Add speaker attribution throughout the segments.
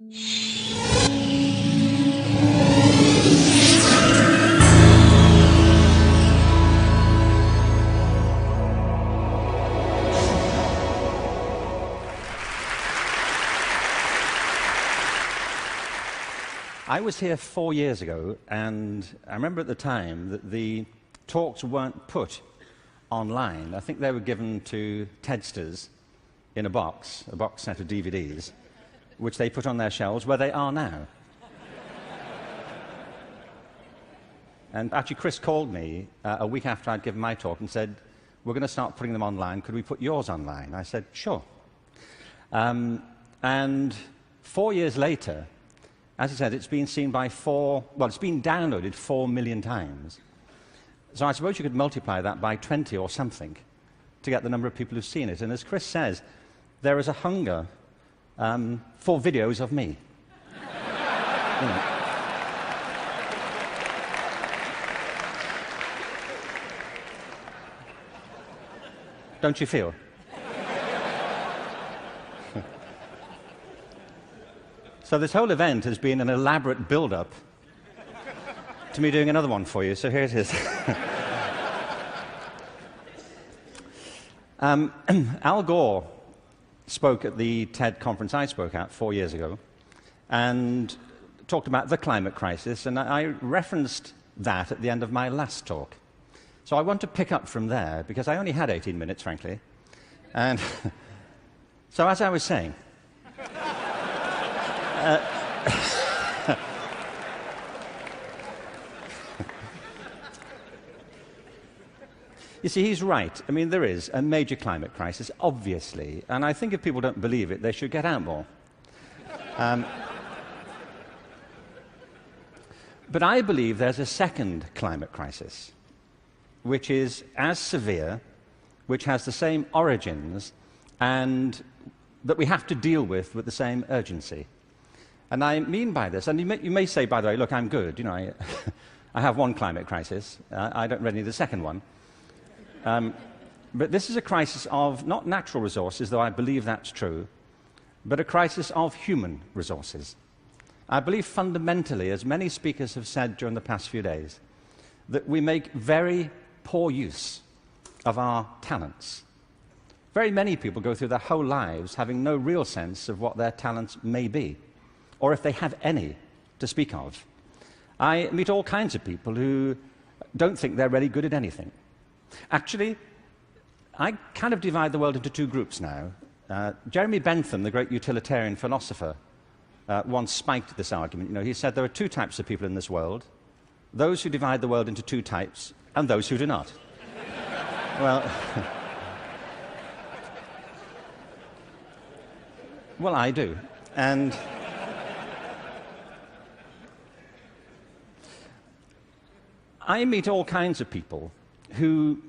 Speaker 1: I was here 4 years ago, and I remember at the time that the talks weren't put online. I think they were given to TEDsters in a box set of DVDs, which they put on their shelves where they are now. And actually, Chris called me a week after I'd given my talk and said, "We're going to start putting them online. Could we put yours online?" I said, "Sure." And 4 years later, as I said, it's been seen by it's been downloaded 4 million times. So I suppose you could multiply that by 20 or something to get the number of people who've seen it. And as Chris says, there is a hunger for videos of me. You know. Don't you feel? So this whole event has been an elaborate build-up to me doing another one for you, so here it is. Al Gore spoke at the TED conference I spoke at 4 years ago and talked about the climate crisis, and I referenced that at the end of my last talk. So I want to pick up from there, because I only had 18 minutes, frankly. And so as I was saying, you see, he's right. I mean, there is a major climate crisis, obviously, and I think if people don't believe it, they should get out more. But I believe there's a second climate crisis, which is as severe, which has the same origins, and that we have to deal with the same urgency. And I mean by this, and you may say, by the way, look, I'm good. You know, I have one climate crisis. I don't really need the second one. But this is a crisis of not natural resources, though I believe that's true, but a crisis of human resources. I believe fundamentally, as many speakers have said during the past few days, that we make very poor use of our talents. Very many people go through their whole lives having no real sense of what their talents may be, or if they have any to speak of. I meet all kinds of people who don't think they're really good at anything. Actually, I kind of divide the world into two groups now. Jeremy Bentham, the great utilitarian philosopher, once spiked this argument. You know, he said there are two types of people in this world: those who divide the world into two types, and those who do not. Well, well, I do. And I meet all kinds of people who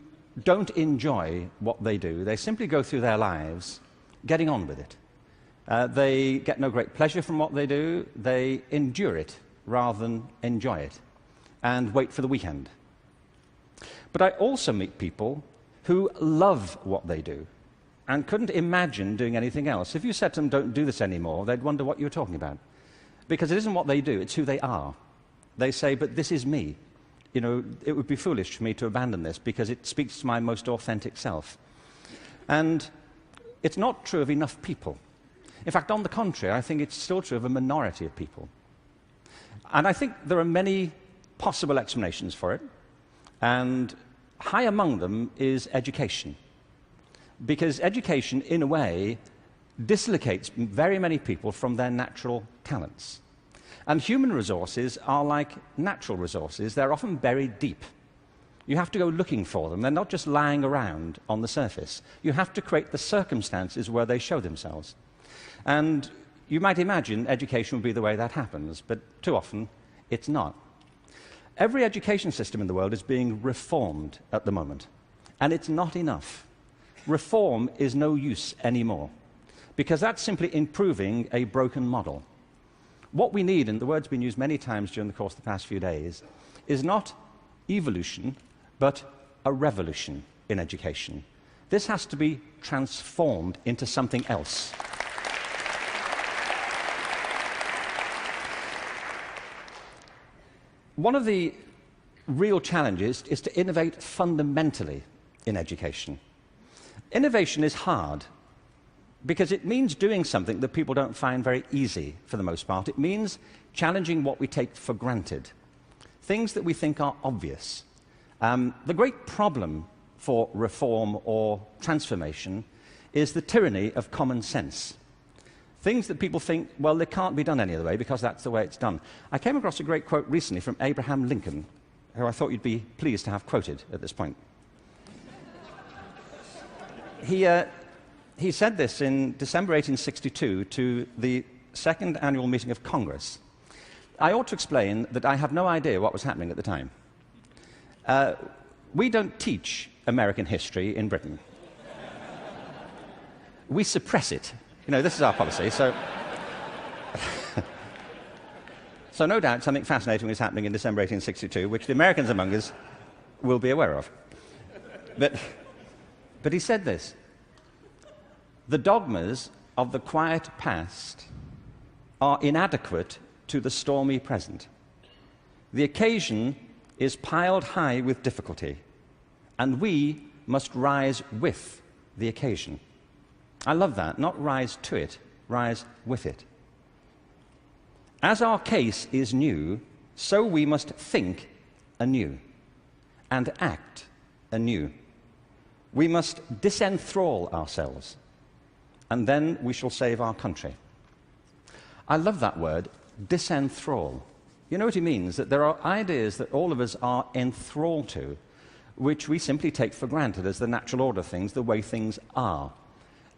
Speaker 1: don't enjoy what they do. They simply go through their lives getting on with it. They get no great pleasure from what they do. They endure it rather than enjoy it and wait for the weekend. But I also meet people who love what they do and couldn't imagine doing anything else. If you said to them, "Don't do this anymore," they'd wonder what you were talking about. Because it isn't what they do, it's who they are. They say, "But this is me. You know, it would be foolish for me to abandon this because it speaks to my most authentic self." And it's not true of enough people. In fact, on the contrary, I think it's still true of a minority of people. And I think there are many possible explanations for it, and high among them is education. Because education, in a way, dislocates very many people from their natural talents. And human resources are like natural resources. They're often buried deep. You have to go looking for them. They're not just lying around on the surface. You have to create the circumstances where they show themselves. And you might imagine education would be the way that happens, but too often it's not. Every education system in the world is being reformed at the moment, and it's not enough. Reform is no use anymore, because that's simply improving a broken model. What we need, and the word's been used many times during the course of the past few days, is not evolution, but a revolution in education. This has to be transformed into something else. One of the real challenges is to innovate fundamentally in education. Innovation is hard because it means doing something that people don't find very easy for the most part. It means challenging what we take for granted, things that we think are obvious. The great problem for reform or transformation is the tyranny of common sense. Things that people think, well, they can't be done any other way because that's the way it's done. I came across a great quote recently from Abraham Lincoln, who I thought you'd be pleased to have quoted at this point. He said this in December 1862 to the second annual meeting of Congress. I ought to explain that I have no idea what was happening at the time. We don't teach American history in Britain. We suppress it. You know, this is our policy, so... So no doubt something fascinating was happening in December 1862, which the Americans among us will be aware of. But he said this: the dogmas of the quiet past are inadequate to the stormy present. The occasion is piled high with difficulty, and we must rise with the occasion. I love that. Not rise to it, rise with it. As our case is new, so we must think anew and act anew. We must disenthrall ourselves, and then we shall save our country. I love that word, disenthrall. You know what he means? That there are ideas that all of us are enthralled to, which we simply take for granted as the natural order of things, the way things are.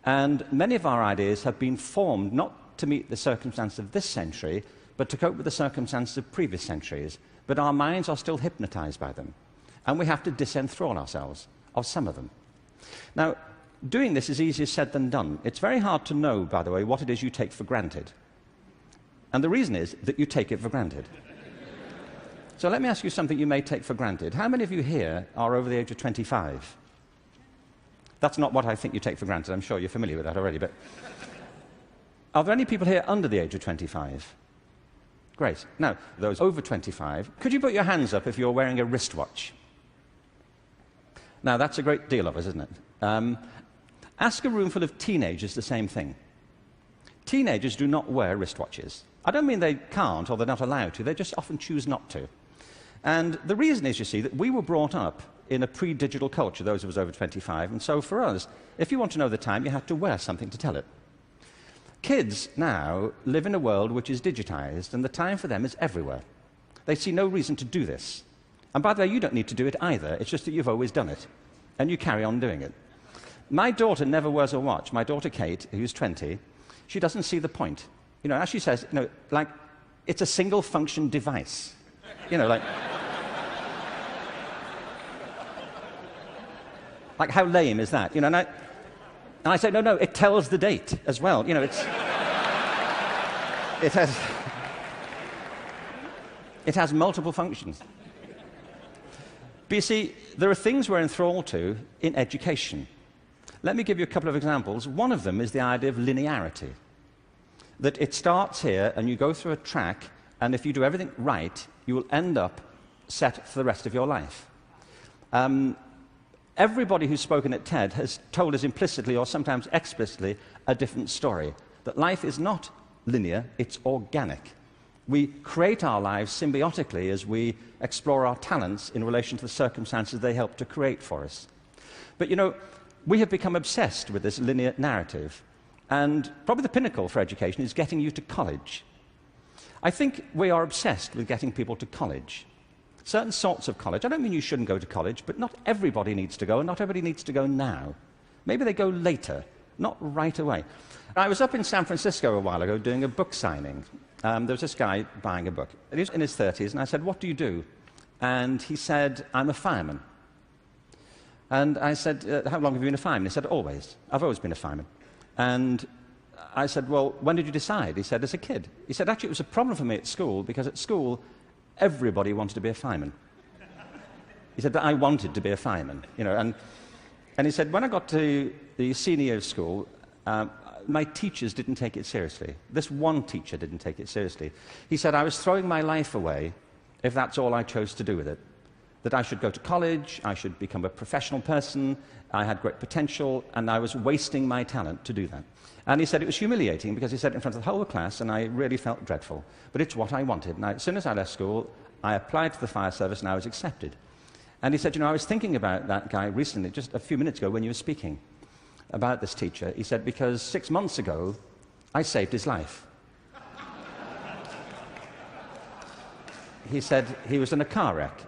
Speaker 1: And many of our ideas have been formed not to meet the circumstances of this century, but to cope with the circumstances of previous centuries. But our minds are still hypnotized by them, and we have to disenthrall ourselves of some of them. Now, doing this is easier said than done. It's very hard to know, by the way, what it is you take for granted. And the reason is that you take it for granted. So let me ask you something you may take for granted. How many of you here are over the age of 25? That's not what I think you take for granted. I'm sure you're familiar with that already. But are there any people here under the age of 25? Great. Now, those over 25, could you put your hands up if you're wearing a wristwatch? Now, that's a great deal of us, isn't it? Ask a room full of teenagers the same thing. Teenagers do not wear wristwatches. I don't mean they can't or they're not allowed to. They just often choose not to. And the reason is, you see, that we were brought up in a pre-digital culture, those of us over 25, and so for us, if you want to know the time, you have to wear something to tell it. Kids now live in a world which is digitized, and the time for them is everywhere. They see no reason to do this. And by the way, you don't need to do it either. It's just that you've always done it, and you carry on doing it. My daughter never wears a watch. My daughter Kate, who's 20, she doesn't see the point. You know, as she says, you know, like, it's a single-function device. You know, like how lame is that? You know, and I say, no, it tells the date as well. You know, it has multiple functions. But you see, there are things we're enthralled to in education. Let me give you a couple of examples. One of them is the idea of linearity. That it starts here, and you go through a track, and if you do everything right, you will end up set for the rest of your life. Everybody who's spoken at TED has told us implicitly or sometimes explicitly a different story. That life is not linear, it's organic. We create our lives symbiotically as we explore our talents in relation to the circumstances they help to create for us. But you know, we have become obsessed with this linear narrative. And probably the pinnacle for education is getting you to college. I think we are obsessed with getting people to college. Certain sorts of college. I don't mean you shouldn't go to college, but not everybody needs to go, and not everybody needs to go now. Maybe they go later, not right away. I was up in San Francisco a while ago doing a book signing. There was this guy buying a book. He was in his 30s, and I said, "What do you do?" And he said, "I'm a fireman." And I said, "How long have you been a fireman?" He said, "Always. I've always been a fireman." And I said, "Well, when did you decide?" He said, "As a kid." He said, "Actually, it was a problem for me at school, because at school, everybody wanted to be a fireman." He said, "But I wanted to be a fireman." You know, and he said, "When I got to the senior year of school, my teachers didn't take it seriously. This one teacher didn't take it seriously." He said, "I was throwing my life away if that's all I chose to do with it. That I should go to college, I should become a professional person, I had great potential, and I was wasting my talent to do that. And he said it was humiliating because he said it in front of the whole class, and I really felt dreadful. But it's what I wanted. And as soon as I left school, I applied to the fire service and I was accepted. And he said, you know, I was thinking about that guy recently, just a few minutes ago when you were speaking about this teacher. He said, because 6 months ago, I saved his life. He said he was in a car wreck,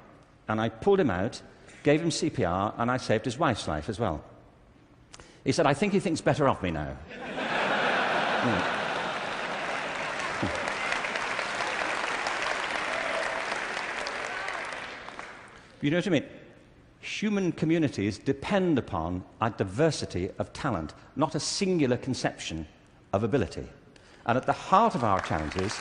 Speaker 1: and I pulled him out, gave him CPR, and I saved his wife's life as well. He said, I think he thinks better of me now. You know what I mean? Human communities depend upon a diversity of talent, not a singular conception of ability. And at the heart of our challenges,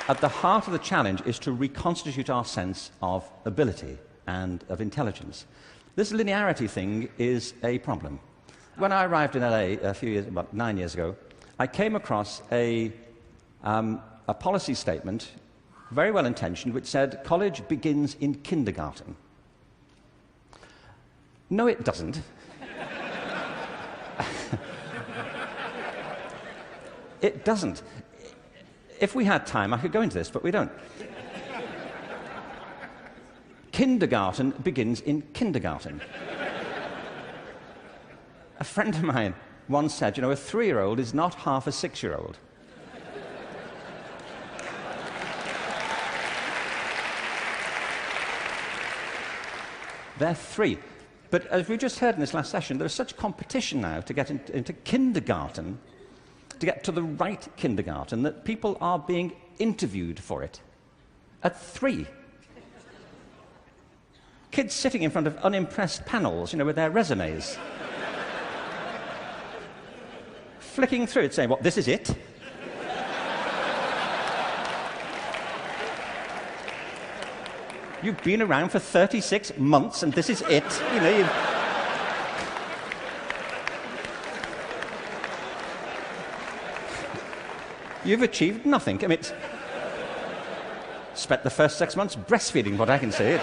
Speaker 1: at the heart of the challenge is to reconstitute our sense of ability and of intelligence. This linearity thing is a problem. When I arrived in LA about 9 years ago, I came across a policy statement, very well intentioned, which said college begins in kindergarten. No, it doesn't. It doesn't. If we had time, I could go into this, but we don't. Kindergarten begins in kindergarten. A friend of mine once said, you know, a 3-year-old is not half a 6-year-old. They're 3. But as we just heard in this last session, there's such competition now to get into kindergarten, to get to the right kindergarten, that people are being interviewed for it at 3. Kids sitting in front of unimpressed panels, you know, with their resumes. Flicking through it, saying, what, this is it? You've been around for 36 months and this is it? You know, you've achieved nothing. I mean, spent the first 6 months breastfeeding, what I can say.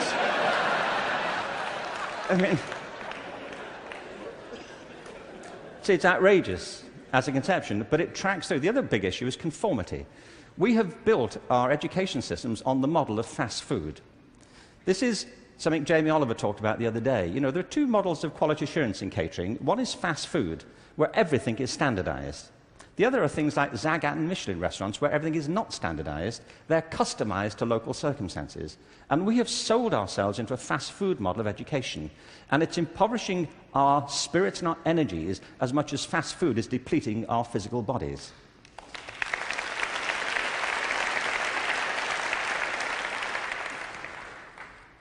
Speaker 1: I mean, see, it's outrageous as a conception, but it tracks through. The other big issue is conformity. We have built our education systems on the model of fast food. This is something Jamie Oliver talked about the other day. You know, there are 2 models of quality assurance in catering. One is fast food, where everything is standardized. The other are things like Zagat and Michelin restaurants, where everything is not standardized. They're customized to local circumstances. And we have sold ourselves into a fast food model of education. And it's impoverishing our spirits and our energies as much as fast food is depleting our physical bodies.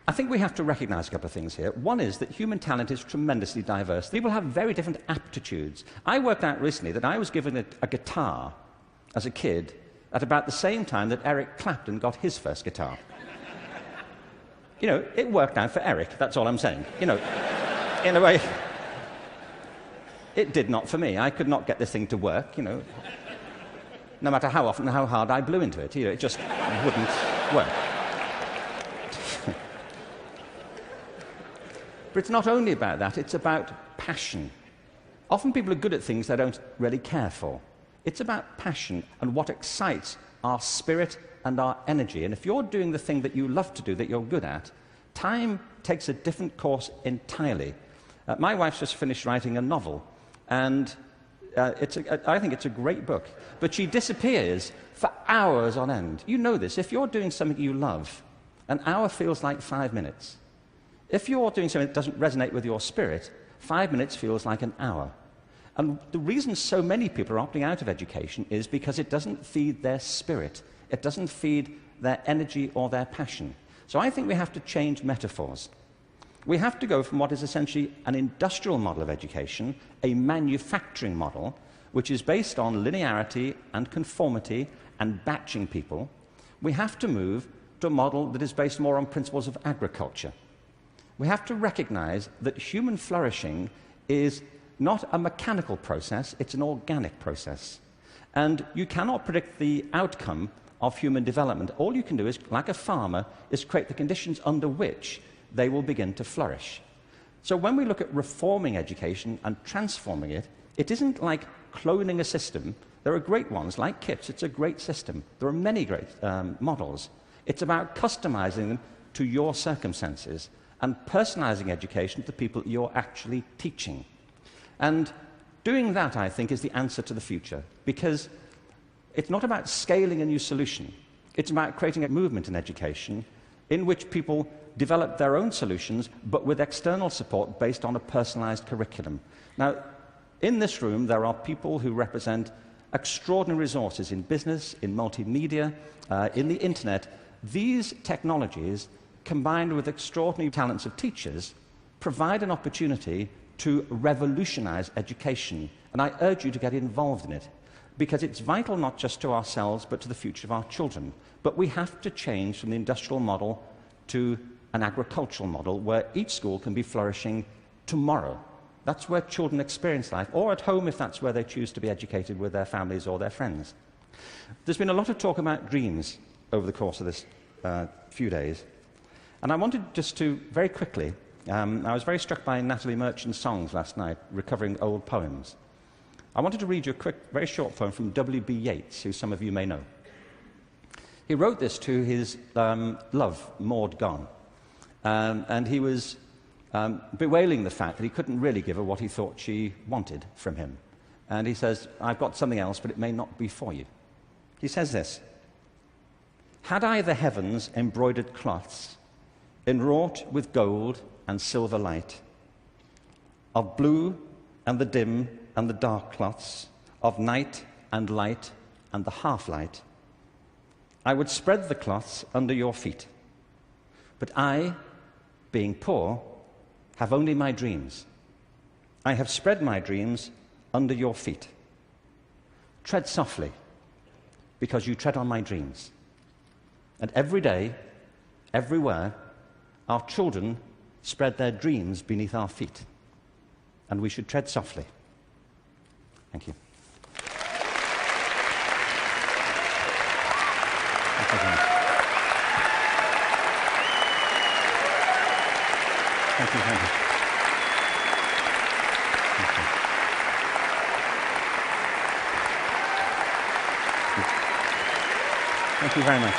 Speaker 1: I think we have to recognize a couple of things here. One is that human talent is tremendously diverse. People have very different aptitudes. I worked out recently that I was given a guitar as a kid at about the same time that Eric Clapton got his first guitar. You know, it worked out for Eric, that's all I'm saying. You know, in a way, it did not for me. I could not get this thing to work, you know. No matter how often and how hard I blew into it, you know, it just wouldn't work. But it's not only about that, it's about passion. Often people are good at things they don't really care for. It's about passion and what excites our spirit and our energy. And if you're doing the thing that you love to do, that you're good at, time takes a different course entirely. My wife's just finished writing a novel, and I think it's a great book. But she disappears for hours on end. You know this. If you're doing something you love, an hour feels like 5 minutes. If you're doing something that doesn't resonate with your spirit, 5 minutes feels like an hour. And the reason so many people are opting out of education is because it doesn't feed their spirit. It doesn't feed their energy or their passion. So I think we have to change metaphors. We have to go from what is essentially an industrial model of education, a manufacturing model, which is based on linearity and conformity and batching people. We have to move to a model that is based more on principles of agriculture. We have to recognize that human flourishing is not a mechanical process, it's an organic process. And you cannot predict the outcome of human development. All you can do is, like a farmer, is create the conditions under which they will begin to flourish. So when we look at reforming education and transforming it, it isn't like cloning a system. There are great ones, like KIPS. It's a great system. There are many great models. It's about customizing them to your circumstances and personalizing education to the people you're actually teaching. And doing that, I think, is the answer to the future, because it's not about scaling a new solution. It's about creating a movement in education in which people develop their own solutions, but with external support based on a personalized curriculum. Now, in this room, there are people who represent extraordinary resources in business, in multimedia, in the internet. These technologies, combined with extraordinary talents of teachers, provide an opportunity to revolutionize education. And I urge you to get involved in it, because it's vital not just to ourselves, but to the future of our children. But we have to change from the industrial model to an agricultural model where each school can be flourishing tomorrow. That's where children experience life, or at home if that's where they choose to be educated with their families or their friends. There's been a lot of talk about dreams over the course of this few days. And I wanted just to, very quickly, I was very struck by Natalie Merchant's songs last night, recovering old poems. I wanted to read you a quick, very short poem from W.B. Yeats, who some of you may know. He wrote this to his love, Maud Gone, and he was bewailing the fact that he couldn't really give her what he thought she wanted from him. And he says, "I've got something else, but it may not be for you." He says this: "Had I the heavens embroidered cloths, enwrought with gold and silver light, of blue and the dim and the dark cloths, of night and light and the half-light, I would spread the cloths under your feet. But I, being poor, have only my dreams. I have spread my dreams under your feet. Tread softly, because you tread on my dreams. And every day, everywhere, our children spread their dreams beneath our feet. And we should tread softly." Thank you. Thank you very much. Thank you very much. Thank you. Thank you very much.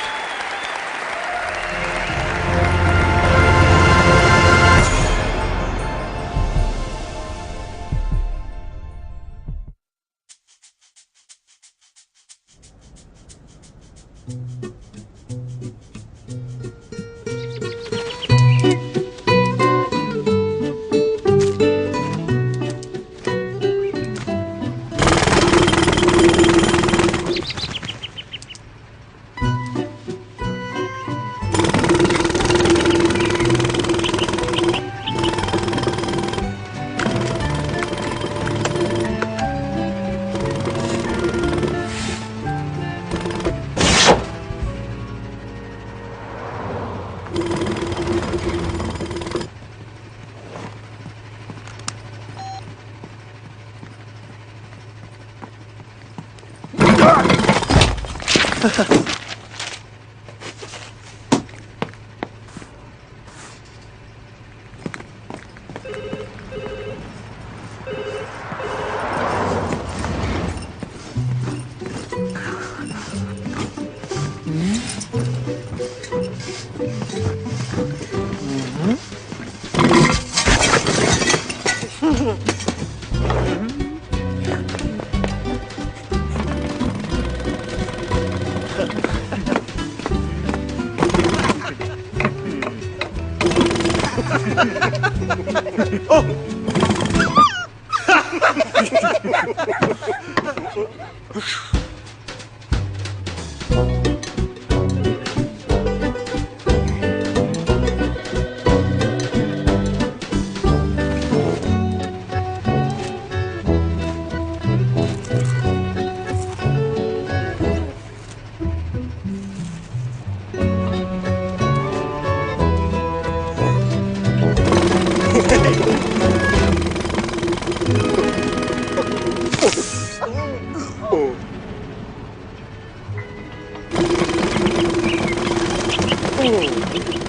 Speaker 2: Degree.